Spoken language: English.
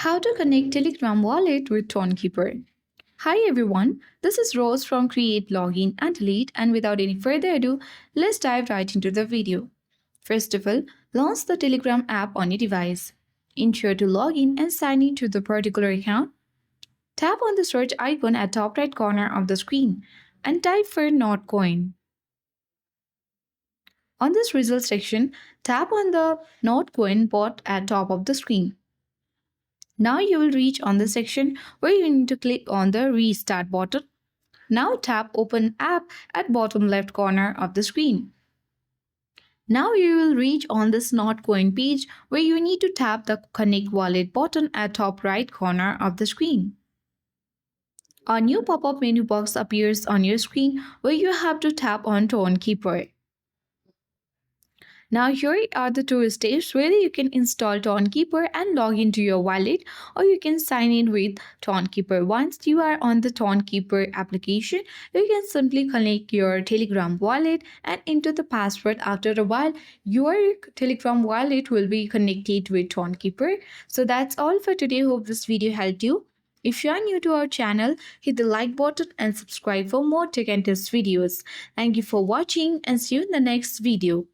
How to connect Telegram wallet with Tonkeeper. Hi everyone, this is Rose from Create, Login and Delete, and without any further ado, let's dive right into the video. First of all, launch the Telegram app on your device. Ensure to log in and sign in to the particular account. Tap on the search icon at top right corner of the screen and type for Notcoin. On this result section, tap on the Notcoin bot at top of the screen. Now you will reach on the section where you need to click on the restart button. Now tap open app at bottom left corner of the screen. Now you will reach on this Notcoin page where you need to tap the connect wallet button at top right corner of the screen. A new pop-up menu box appears on your screen where you have to tap on Tonkeeper. Now here are the two steps where you can install Tonkeeper and log into your wallet, or you can sign in with Tonkeeper. Once you are on the Tonkeeper application, you can simply connect your Telegram wallet and enter the password. After a while, your Telegram wallet will be connected with Tonkeeper. So that's all for today. Hope this video helped you. If you are new to our channel, hit the like button and subscribe for more tech and tips videos. Thank you for watching and see you in the next video.